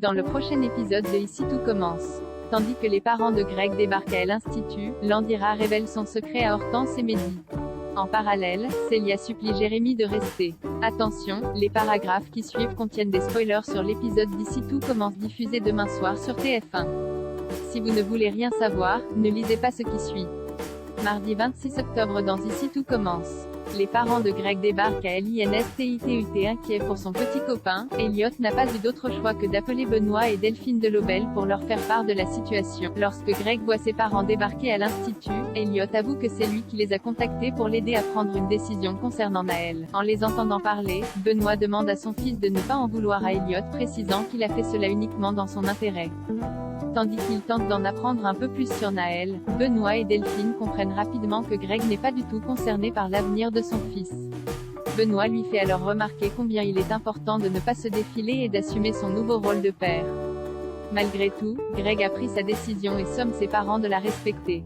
Dans le prochain épisode de Ici tout commence. Tandis que les parents de Greg débarquent à l'Institut, Landira révèle son secret à Hortense et Mehdi. En parallèle, Célia supplie Jérémy de rester. Attention, les paragraphes qui suivent contiennent des spoilers sur l'épisode d'Ici tout commence diffusé demain soir sur TF1. Si vous ne voulez rien savoir, ne lisez pas ce qui suit. Mardi 26 octobre dans Ici tout commence. Les parents de Greg débarquent à l'INSTITUT inquiets pour son petit copain. Elliot n'a pas eu d'autre choix que d'appeler Benoît et Delphine Delobel pour leur faire part de la situation. Lorsque Greg voit ses parents débarquer à l'institut, Elliot avoue que c'est lui qui les a contactés pour l'aider à prendre une décision concernant Naël. En les entendant parler, Benoît demande à son fils de ne pas en vouloir à Elliot, précisant qu'il a fait cela uniquement dans son intérêt. Tandis qu'il tente d'en apprendre un peu plus sur Naël, Benoît et Delphine comprennent rapidement que Greg n'est pas du tout concerné par l'avenir de son fils. Benoît lui fait alors remarquer combien il est important de ne pas se défiler et d'assumer son nouveau rôle de père. Malgré tout, Greg a pris sa décision et somme ses parents de la respecter.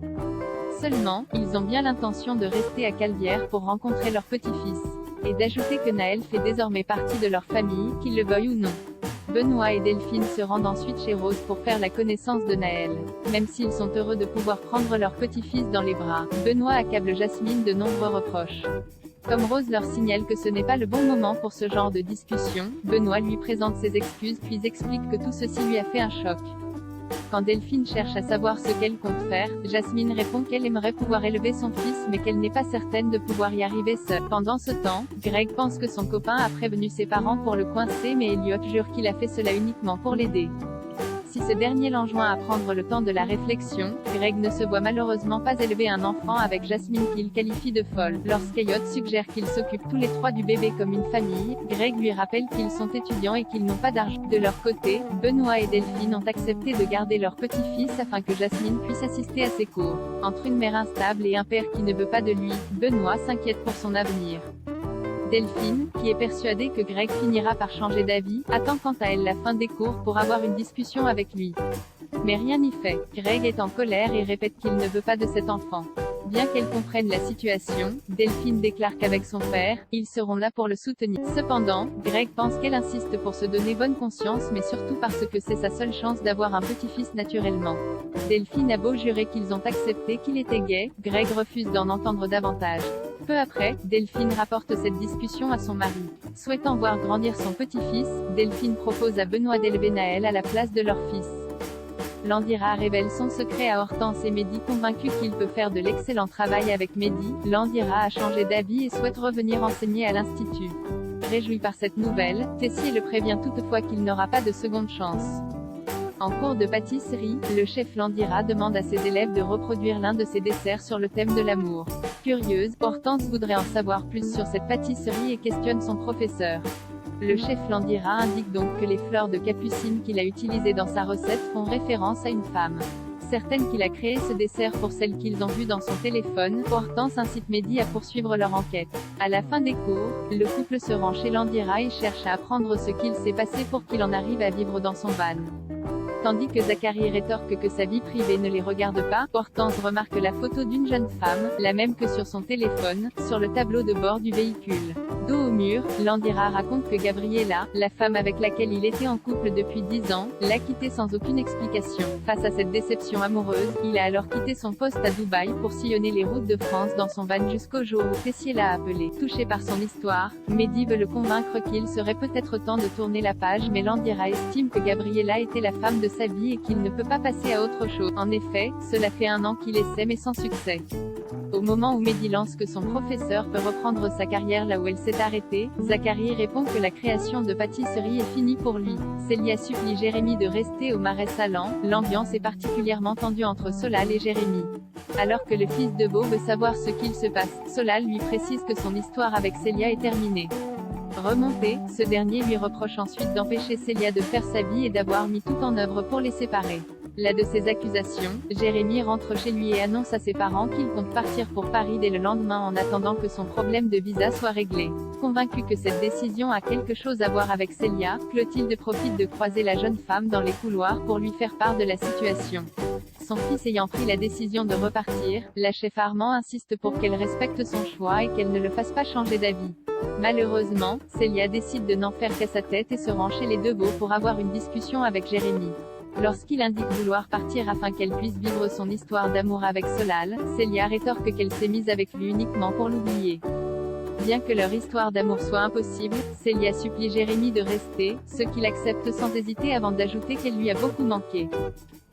Seulement, ils ont bien l'intention de rester à Calvière pour rencontrer leur petit-fils. Et d'ajouter que Naël fait désormais partie de leur famille, qu'ils le veuillent ou non. Benoît et Delphine se rendent ensuite chez Rose pour faire la connaissance de Naël. Même s'ils sont heureux de pouvoir prendre leur petit-fils dans les bras, Benoît accable Jasmine de nombreux reproches. Comme Rose leur signale que ce n'est pas le bon moment pour ce genre de discussion, Benoît lui présente ses excuses puis explique que tout ceci lui a fait un choc. Quand Delphine cherche à savoir ce qu'elle compte faire, Jasmine répond qu'elle aimerait pouvoir élever son fils mais qu'elle n'est pas certaine de pouvoir y arriver seule. Pendant ce temps, Greg pense que son copain a prévenu ses parents pour le coincer mais Elliot jure qu'il a fait cela uniquement pour l'aider. Si ce dernier l'enjoint à prendre le temps de la réflexion, Greg ne se voit malheureusement pas élever un enfant avec Jasmine qu'il qualifie de folle. Lorsqu'Elliot suggère qu'ils s'occupent tous les trois du bébé comme une famille, Greg lui rappelle qu'ils sont étudiants et qu'ils n'ont pas d'argent. De leur côté, Benoît et Delphine ont accepté de garder leur petit-fils afin que Jasmine puisse assister à ses cours. Entre une mère instable et un père qui ne veut pas de lui, Benoît s'inquiète pour son avenir. Delphine, qui est persuadée que Greg finira par changer d'avis, attend quant à elle la fin des cours pour avoir une discussion avec lui. Mais rien n'y fait. Greg est en colère et répète qu'il ne veut pas de cet enfant. Bien qu'elle comprenne la situation, Delphine déclare qu'avec son père, ils seront là pour le soutenir. Cependant, Greg pense qu'elle insiste pour se donner bonne conscience mais surtout parce que c'est sa seule chance d'avoir un petit-fils naturellement. Delphine a beau jurer qu'ils ont accepté qu'il était gay, Greg refuse d'en entendre davantage. Peu après, Delphine rapporte cette discussion à son mari. Souhaitant voir grandir son petit-fils, Delphine propose à Benoît d'élever Naël à la place de leur fils. Landira révèle son secret à Hortense et Mehdi convaincu qu'il peut faire de l'excellent travail avec Mehdi. Landira a changé d'avis et souhaite revenir enseigner à l'Institut. Réjoui par cette nouvelle, Tessier le prévient toutefois qu'il n'aura pas de seconde chance. En cours de pâtisserie, le chef Landira demande à ses élèves de reproduire l'un de ses desserts sur le thème de l'amour. Curieuse, Hortense voudrait en savoir plus sur cette pâtisserie et questionne son professeur. Le chef Landira indique donc que les fleurs de capucine qu'il a utilisées dans sa recette font référence à une femme. Certaine qu'il a créé ce dessert pour celle qu'ils ont vue dans son téléphone, Hortense incite Mehdi à poursuivre leur enquête. À la fin des cours, le couple se rend chez Landira et cherche à apprendre ce qu'il s'est passé pour qu'il en arrive à vivre dans son van. Tandis que Zachary rétorque que sa vie privée ne les regarde pas, Hortense remarque la photo d'une jeune femme, la même que sur son téléphone, sur le tableau de bord du véhicule. Dos au mur, Landira raconte que Gabriella, la femme avec laquelle il était en couple depuis 10 ans, l'a quitté sans aucune explication. Face à cette déception amoureuse, il a alors quitté son poste à Dubaï pour sillonner les routes de France dans son van jusqu'au jour où Tessier l'a appelé. Touché par son histoire, Mehdi veut le convaincre qu'il serait peut-être temps de tourner la page mais Landira estime que Gabriella était la femme de sa vie et qu'il ne peut pas passer à autre chose. En effet, cela fait 1 an qu'il essaie mais sans succès. Au moment où Mehdi lance que son professeur peut reprendre sa carrière là où elle s'est arrêtée, Zachary répond que la création de pâtisserie est finie pour lui. Célia supplie Jérémy de rester au Marais Salant. L'ambiance est particulièrement tendue entre Solal et Jérémy. Alors que le fils de Beau veut savoir ce qu'il se passe, Solal lui précise que son histoire avec Célia est terminée. Remonté, ce dernier lui reproche ensuite d'empêcher Célia de faire sa vie et d'avoir mis tout en œuvre pour les séparer. Las de ces accusations, Jérémy rentre chez lui et annonce à ses parents qu'il compte partir pour Paris dès le lendemain en attendant que son problème de visa soit réglé. Convaincu que cette décision a quelque chose à voir avec Célia, Clotilde profite de croiser la jeune femme dans les couloirs pour lui faire part de la situation. Son fils ayant pris la décision de repartir, la chef Armand insiste pour qu'elle respecte son choix et qu'elle ne le fasse pas changer d'avis. Malheureusement, Célia décide de n'en faire qu'à sa tête et se rend chez les Deveau pour avoir une discussion avec Jérémy. Lorsqu'il indique vouloir partir afin qu'elle puisse vivre son histoire d'amour avec Solal, Célia rétorque qu'elle s'est mise avec lui uniquement pour l'oublier. Bien que leur histoire d'amour soit impossible, Célia supplie Jérémy de rester, ce qu'il accepte sans hésiter avant d'ajouter qu'elle lui a beaucoup manqué.